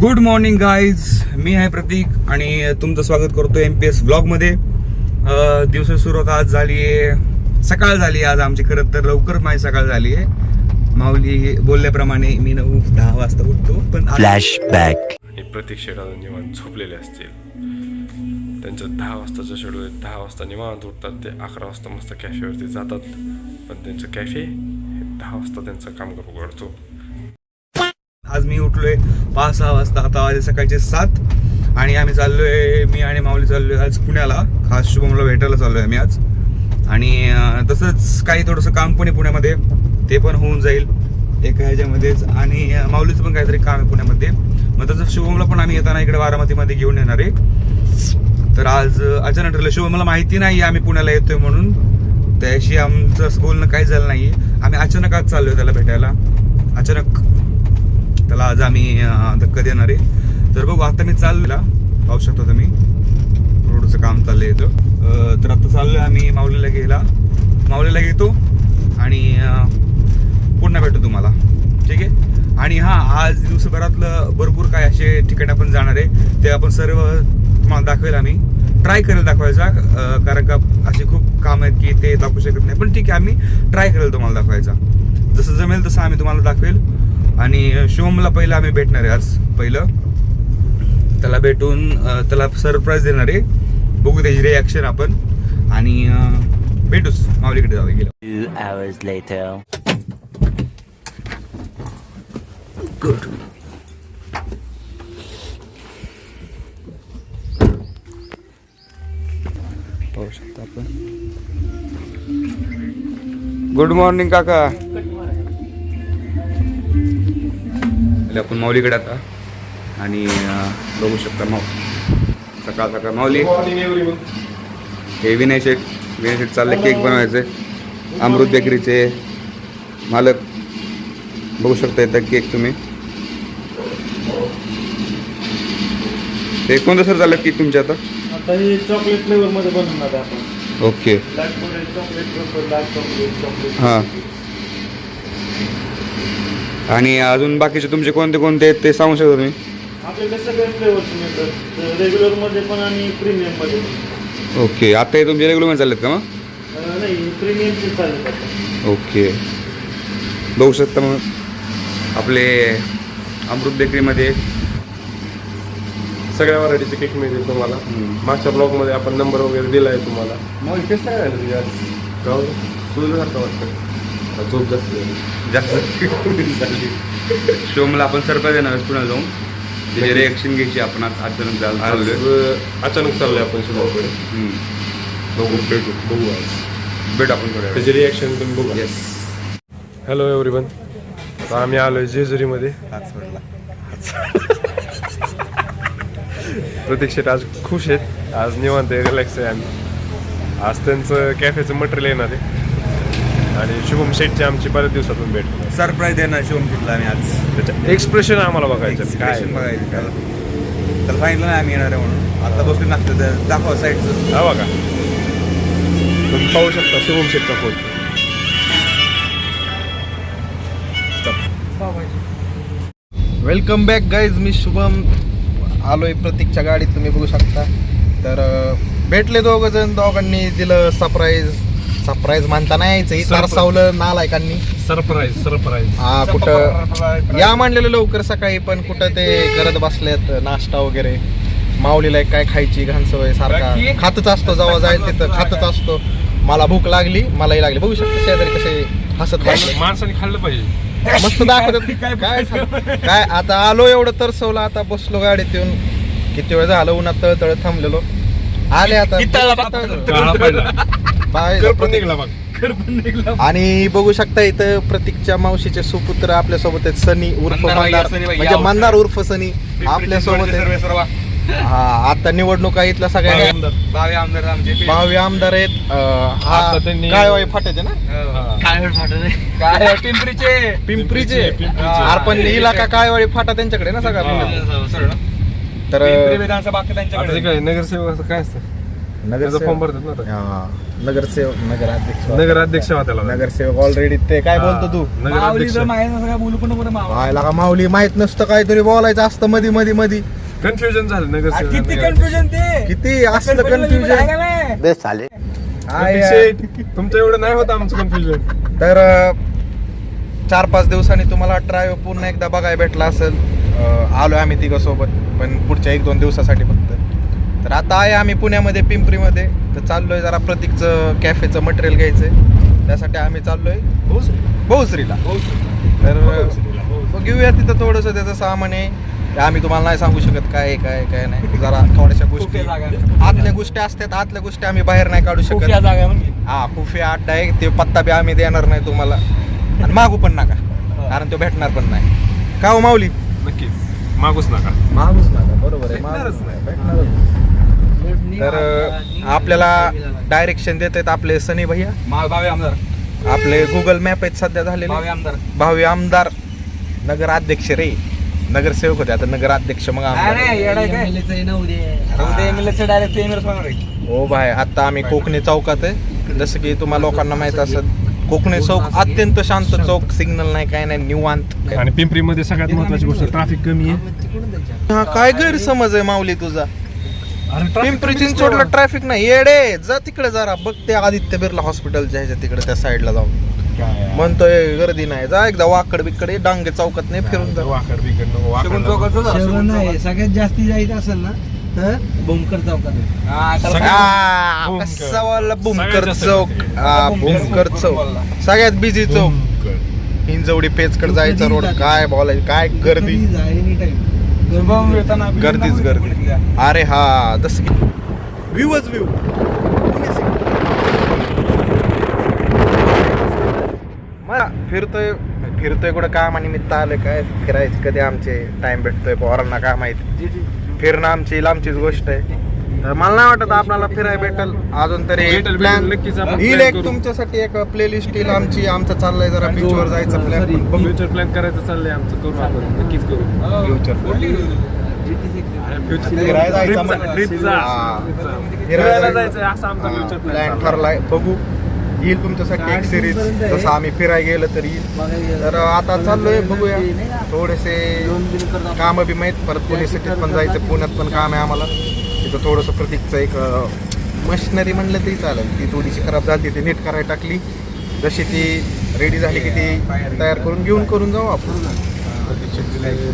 Good morning guys, मी आहे प्रतीक आणि तुमचं स्वागत करतो MPS ब्लॉगमध्ये. दिवस सुरुवात आज झाली आहे, सकाळ झाली आज आमची. खरं तर लवकर माझी सकाळ झाली आहे. माऊली बोलल्याप्रमाणे मी 9-10 वाजता उठतो, पण फ्लॅशबॅक. आणि प्रतीक शेडाला निवांत झोपलेले असतील. त्यांचं 10 वाजताचं शेड्यूल आहे. 10 वाजता निवांत उठतात ते, 11 वाजता मस्त कॅफेवरती जातात. पण त्यांचं कॅफे 10 वाजता त्यांचं काम उघडतो. आज मी उठलोय 5-6 वाजता. आता वाजले सकाळचे 7 आणि आम्ही चाललोय, मी आणि माऊली चाललोय आज पुण्याला. खास शुभमला भेटायला चाललोय आम्ही आज. आणि तसंच काही थोडंसं काम पण आहे पुण्यामध्ये, ते पण होऊन जाईल एका ह्याच्यामध्येच. आणि माऊलीचं पण काहीतरी काम आहे पुण्यामध्ये. मग तसं शुभमला पण आम्ही येताना इकडे बारामतीमध्ये घेऊन येणार आहे. तर आज अचानक ठरलं, शुभमला माहिती नाही आम्ही पुण्याला येतोय म्हणून. त्याशी आमचं असं बोलणं काही झालं नाही. आम्ही अचानक आज चाललोय त्याला भेटायला. अचानक त्याला आज आम्ही धक्का देणार आहे. तर बघू, आता मी चाललेला पाहू शकतो तुम्ही, रोडचं काम चाललंय इथं. तर आता चाललोय आम्ही माऊलीला घ्यायला. माऊलीला घेतो आणि पुन्हा भेटतो तुम्हाला, ठीक आहे. आणि आज दिवसभरातलं भरपूर काय असे ठिकाणी आपण जाणार आहे, ते आपण सर्व तुम्हाला दाखवेल. आम्ही ट्राय करेल दाखवायचा, कारण का असे खूप काम आहेत की ते दाखवू शकत नाही. पण ठीक आहे, आम्ही ट्राय करेल तुम्हाला दाखवायचा. जसं जमेल तसं आम्ही तुम्हाला दाखवेल. आणि शिवमला पहिलं आम्ही भेटणार आहे आज. पहिलं त्याला भेटून त्याला सरप्राईज देणार आहे. बघू त्याची रिॲक्शन आपण. आणि भेटूच माऊलीकडे जाऊ गेलो. 2 hours later. गुड. पाहू शकता आपण. गुड मॉर्निंग काका. आपण माऊलीकडे आता. आणि बघू शकता सकाळ सकाळ माऊली. हे विनय शेठ चालले केक बनवायचे. अमृत बेकरीचे मालक बघू शकता येतात केक तुम्ही. ते कोणतं सर चाललं केक तुमच्या आता? हे चॉकलेट फ्लेवर मध्ये बनवणार आपण. ओके. हां. आणि अजून बाकीचे तुमचे कोणते कोणते आहेत ते सांगू शकता तुम्ही? आपल्याकडे सगळे फ्लेवर्स मिळतात, रेग्युलर मध्ये पण आणि प्रीमियम मध्ये पण. ओके. आता हे तुमचे रेग्युलर चाललेत का मग? नाही, प्रीमियमचे चालतात. ओके. बघू शकता मग आपले अमृत बेकरीमध्ये सगळ्या व्हरायटीचे केक मिळतील तुम्हाला. मागच्या ब्लॉगमध्ये आपण नंबर वगैरे दिला आहे तुम्हाला. मग कसं काय झालं तुझ्या सुरुवात वाटतं झोप जास्त झाली. शोमला आपण सरप्राईज देणार पुन्हा जाऊन त्याची रिॲक्शन घ्यायची आपण. आज अचानक अचानक चाललोय आपण शिवाकडे. बघू भेट आपण त्याची रिॲक्शन तुम्ही बघू. येस. Hello everyone. आता आम्ही आलोय जेजुरीमध्ये. प्रतीक शेट आज खुश आहेत, आज निवांत आहे, रिलॅक्स आहे. आम्ही आज त्यांचं कॅफेचं मटेरियल येणार आहे. आणि शुभम शेटची आमची बऱ्याच दिवसातून भेट. सरप्राईज देणार शिवम शेटला आम्ही आज. त्याच्या एक्सप्रेशन आम्हाला बघायचं काय बघायचं त्याला. त्याला सांगितलं नाही आम्ही येणार आहे म्हणून. आता बसले नागतं दाखवा साईडचं. हा बघा, तुम्ही पाहू शकता शुभम शेटचा फोन. Welcome back guys. मी शुभम आलोय प्रतीकच्या गाडीत, तुम्ही बघू शकता. तर भेटले दोघं जण. दोघांनी दिलं सरप्राईज म्हणता नाही यायचं, इतर सावलं नालायकांनी. सरप्राईज हा, कुठं या म्हणलेलं लवकर सकाळी, पण कुठं ते करत बसलेत नाश्ता वगैरे. माऊलीला काय खायची घाण सवय, सारखा खातच असतो. जेव्हा जाईल तिथं खातच असतो. मला भूक लागली, मलाही लागली. बघू शकतो शेजारी कसे हसत बसले. माणसाने खाल्लं पाहिजे. मस्त दाखवतात. काय आता आलो, एवढं तरसवलं. आता बसलो गाडीत येऊन. किती वेळ झालं उन्हात तळतळ थांबलेलो. आले आता. आणि बघू शकता इथं प्रतीकच्या मावशीचे सुपुत्र आपल्या सोबत आहेत. सनी उर्फ मंदार, म्हणजे मंदार उर्फ सनी आपल्या सोबत आहेत. हा, आता निवडणुका इथल्या सगळ्या भावी आमदार आमचे भावी आमदार आहेत. काळवाई फाट्याचे ना, काय पिंपरीचे पण इलाका काळवाडी फाटा त्यांच्याकडे ना सगळा. तर विधानसभा त्यांच्याकडे. नगरसेवक असं काय असतं? त्याचा फॉर्म भरतात ना आता. हा, नगरसेवक नगराध्यक्ष नगराध्यक्ष व्हा त्याला. नगरसेवक ऑलरेडी ते काय बोलतो तू नगराध्यक्ष. व्हायला का माऊली माहित नसतं काहीतरी बोलायचं असतं मधी मधी मधी कन्फ्युजन झालं नगरसेवक. किती कन्फ्युजन ते किती असलं कन्फ्युजन तुमचं एवढं नाही होत आमचं कन्फ्युजन. तर 4-5 दिवसांनी तुम्हाला ड्राईव्ह पुन्हा एकदा बघायला भेटला असेल. आलोय आम्ही तिघं सोबत, पण पुढच्या 1-2 दिवसासाठी फक्त. तर आता आहे आम्ही पुण्यामध्ये, पिंपरीमध्ये. तर चाललोय जरा प्रतीकचं कॅफेचं मटेरियल घ्यायचंय, त्यासाठी आम्ही चाललोय बहुश्रीला. तर घेऊया तिथं थोडंसं त्याचं सामान आहे. ते आम्ही तुम्हाला नाही सांगू शकत काय काय नाही. जरा थोड्याशा गोष्टी आतल्या गोष्टी असतात, आतल्या गोष्टी आम्ही बाहेर नाही काढू शकत. हा, खुफिया अड्डा आहे, ते पत्ता बी आम्ही देणार नाही तुम्हाला, आणि मागू पण नका, कारण तो भेटणार पण नाही. का हो माऊली? नक्कीच मागूच नका. मागूच नका, बरोबर आहे, भेटणारच नाही. भेटणारच. तर आपल्याला डायरेक्शन देत आहेत आपले सनी भैया, भावी आमदार, आपले गुगल मॅप आहेत सध्या झालेले. भावी आमदार, भावी आमदार, नगराध्यक्ष रे, नगरसेवक होते आता नगराध्यक्ष, मग आमदार. हो भाई, आता आम्ही कोकणी चौकात आहे. जसं की तुम्हाला लोकांना माहित असेल, कोकणी चौक अत्यंत शांत चौक, सिग्नल नाही काय नाही, निवांत. आणि पिंपरीमध्ये सगळ्यात महत्वाची गोष्ट ट्रॅफिक कमी आहे. हा, काय गैरसमज आहे माऊली तुझा. पिंपरी चिंचवडला ट्रॅफिक नाही येडे, जा तिकडे जरा बघ, ते आदित्य बिर्ला हॉस्पिटलच्या ह्याच्या तिकडे त्या साईडला जाऊन म्हणतोय गर्दी नाही. जा एकदा वाकड बिकडे डांगे चौकात नाही फिरून जा. वाकड बिकड नको, वाकड शगुन नको. चौकाचं जा, शगुन चौकाचं. सगळ्यात जास्ती जायचं असेल ना तर भूमकर चौकात. हा, त्याला सगळ्यात- आ, कसा वाला भूमकर सगळ्यात जास्त चौक. गर्दी. हा, भूमकर चौक सगळ्यात बिझी चौक. हिंजवडी पेचकड जायचा रोड, काय बोलायचं, काय गर्दी, एनी टाइम. शुभम येताना गर्दीच गर्दी. अरे हा, जसं की व्ह्यूच व्ह्यू. फिरतोय कुठं कामानिमित्त आलं, काय फिरायचं कधी आमचे टाइम भेटतोय पोरांना काय माहिती. फिरणं आमची लांबचीच गोष्ट आहे. तर मला नाही वाटत आपल्याला फिरायला भेटल अजून तरी. भेटेल, प्लॅन नक्कीच आपण येईल plan एक करू. तुमच्यासाठी एक प्लेलिस्ट येईल आमची. आमचं चाललंय जरा बीचवर जायचं प्लॅन. फ्युचर प्लॅन करायचं चाललंय आमचं, करू आपण, नक्कीच करू. फिरायला जायचं ट्रिपचा फिरायला जायचं असं आमचा फ्युचर प्लॅन प्लॅन ठरलाय. बघू, येईल तुमच्यासाठी एक सिरीज, जसं आम्ही फिरायला गेलं तर येईल. तर आता चाललोय, बघूया. थोडेसे कामं बी माहीत, परत पुणे सिटीत पण जायचं, पुण्यात पण काम आहे आम्हाला. तिथं थोडंसं प्रतीकचं एक मशिनरी म्हणलं तरी चालेल, ती थोडीशी खराब झाली, ती नीट करायला टाकली. जशी ती रेडी झाली की ती तयार करून जाऊ आपण.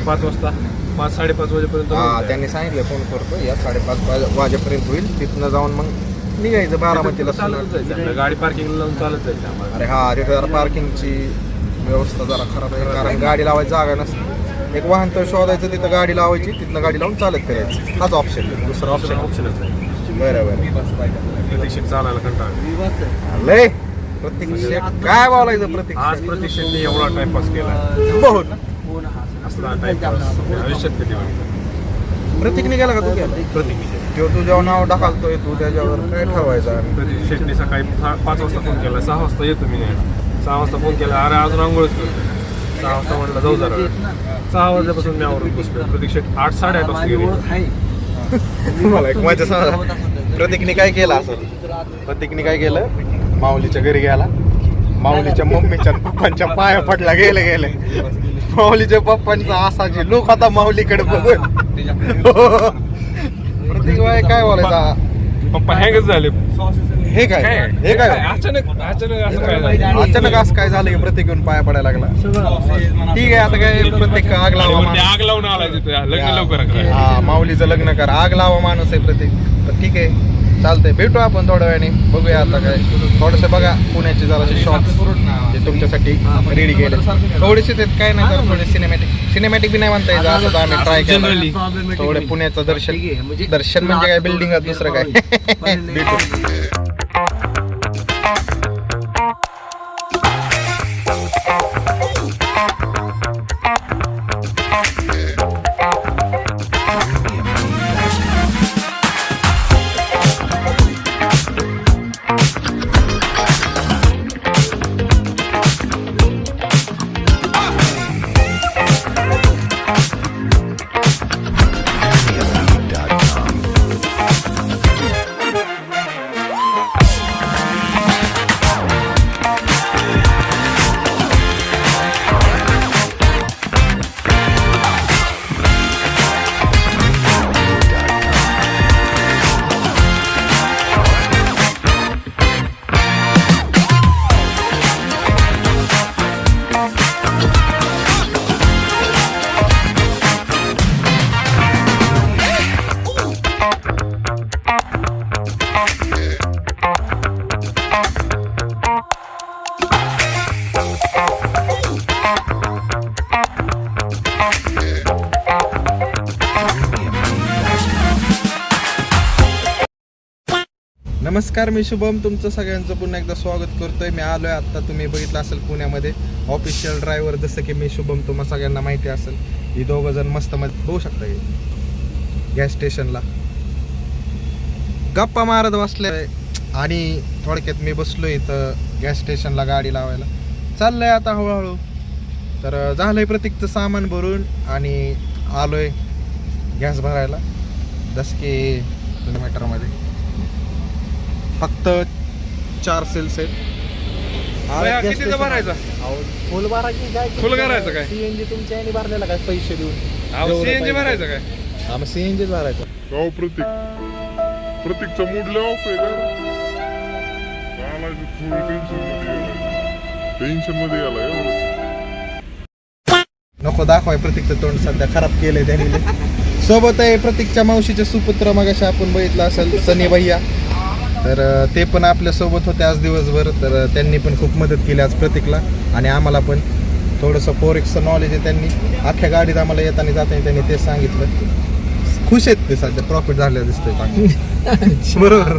5 वाजता, 5-5:30 वाजेपर्यंत हा, होऊन त्यांनी सांगितलं फोन करतो या 5:30 वाजेपर्यंत होईल. तिथनं जाऊन मग निघायचं बारामतीला. जाईल. चालत जायचं आपल्या, गाडी पार्किंगला लावून चालत जायचं आम्हाला. अरे हा, तिथे जरा पार्किंगची व्यवस्था जरा खराब आहे, कारण गाडी लावायची जागा नसते. एक वाहन तर शोधायचं, तिथं गाडी लावायची, तिथनं गाडी लावून चालत फिरायचं. हाच ऑप्शन, दुसरा ऑप्शन. ऑप्शनच नाही. बरोबर. प्रतीक्षेत चालायला कंटाळा. लय प्रतीक शेट, काय बोलायचं प्रतीक आज प्रतीक्षेतने एवढा टाइमपास केला, बहुत. असला टाइमपास आयुष्यात कधी होईल. प्रतीकने गेला का तू गेला? प्रतीक किंवा तुझ्यावर नाव टाकालतोय तू, त्याच्यावर काय ठरवायचं. प्रतीक शेट्टी सकाळी 5 वाजता फोन केला, 6 वाजता येतो मी नाही. 6 वाजता फोन केला, अरे अजून आंघोळच करतो. 6 वाजता म्हटलं जाऊ जरा. 6 वाजल्यापासून मी आवरून बसलो. प्रतीक शेट 8-8:30 वाजता गेले. मला एक मजा सांगा, प्रतीकने काय केलं असं. प्रतीकने काय केलं, माऊलीच्या घरी गेला, माऊलीच्या मम्मीच्या पप्पांच्या पाया पडला, गेले. माऊलीच्या पप्पांचा असाची लोक आता माऊलीकडे बघून. प्रतीक बाय काय बोलायचा, पप्पा हँगच झाले. हे काय अचानक असं काय झालं? अचानक असं काय झालं की प्रतीक येऊन पाया पडायला लागला. ठीक आहे, आता काय प्रत्येक आग लावा ते आग लावून आला तिथे, लग्न लवकर करा. हा, माऊलीचं लग्न कर, आग लावा माणूस आहे प्रतीक. तर ठीक आहे, चालतंय, भेटू आपण थोड्या वेळाने. बघूया आता काय थोडंसं बघा पुण्याची जराशी शॉर्ट्स जे तुमच्यासाठी रेडी केले. थोडेसे ते काय नाही तर थोडे सिनेमॅटिक बी नाही म्हणता येईल, असं तर आम्ही ट्राय केलं. थोडे पुण्याचं दर्शन म्हणजे काय बिल्डिंग दुसरं काय. भेटू. नमस्कार, मी शुभम तुमचं सगळ्यांचं पुन्हा एकदा स्वागत करतोय. मी आलोय आत्ता, तुम्ही बघितलं असेल पुण्यामध्ये ऑफिशियल ड्रायव्हर, जसं की मी शुभम, तुम्हाला सगळ्यांना माहिती असेल. ही दोघं जण मस्त मध्ये बघू शकता गॅस स्टेशनला गप्पा मारत बसले. आणि थोडक्यात मी बसलो इथं गॅस स्टेशनला गाडी लावायला. चाललंय आता हळूहळू. तर झालंय प्रतीकचं सामान भरून आणि आलोय गॅस भरायला. जसं की किलोमीटरमध्ये फक्त 4 सेल्स आहेत. कितीचा भरायचा? फुल भरा की काय? फुल करायचं काय? सीएनजी तुमच्या आणि भरलेला काय पैसे देऊन? सीएनजी भरायचं काय? हा, मग सीएनजीच भरायचं. गाव प्रतीकचा मूड लय ऑफ आहे का? टेन्शन मध्ये गेला नको दाखवाय प्रतीकचं तोंड, सध्या खराब केलंय त्यांनी. सोबत आहे प्रतीकच्या मावशीचे सुपुत्र, मगाशी आपण बघितलं असेल, सनी भैया. तर ते पण आपल्या सोबत होते आज दिवसभर. तर त्यांनी पण खूप मदत केली आज प्रतीकला आणि आम्हाला पण. थोडंसं फोरेक्सचं नॉलेज आहे त्यांनी. अख्ख्या गाडीत आम्हाला येताना जाताना त्यांनी तेच सांगितलं. खुश आहेत ते, सध्या प्रॉफिट झालं दिसतंय चांगलं. बरोबर.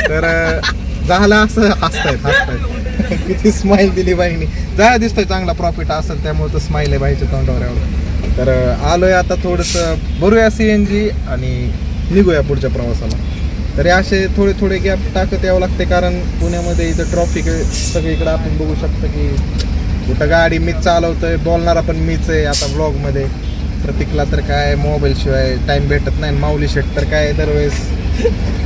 तर झालं असं हसतायत किती स्माईल दिली बाईनी. जा दिसतोय चांगला प्रॉफिट असेल, त्यामुळे तर स्माईल आहे बाईच्या तोंडावर एवढं. तर आलोय आता, थोडंसं भरूया सीएनजी आणि निघूया पुढच्या प्रवासाला. तरी असे थोडे थोडे गॅप टाकत यावं लागते, कारण पुण्यामध्ये इथं ट्रॉफिक सगळीकडे आपण बघू शकतो की कुठं गाडी मीच चालवतोय, बोलणारा पण मीच आहे आता ब्लॉगमध्ये. प्रतीकला तर काय मोबाईल शिवाय टाइम भेटत नाही. माऊली शेट तर काय दरवेळेस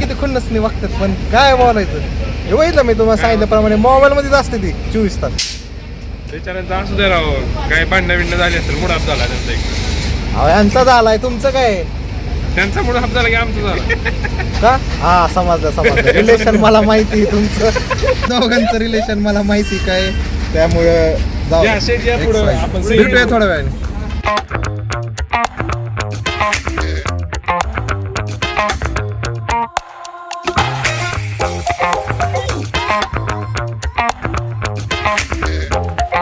किती खुन्नसनी वागतात, पण काय बोलायचं. हे बघितलं मी तुम्हाला सांगितल्याप्रमाणे मोबाईलमध्येच असते ती 24 तास. त्याच्यानंतर असू दे राव, काय भांडणं बिंडणं झाली असेल, मुडाप झाला त्यांचा एक. अहो यांचा झालाय, तुमचं काय? त्यांचा मुडाप झाला की आमचा झाला का? हा, समजलं. रिलेशन मला माहिती तुमचं, दोघांचं रिलेशन मला माहिती काय. त्यामुळं जाऊ, या, शेट या पुढं, आपण भेटूया थोड्या वेळाने.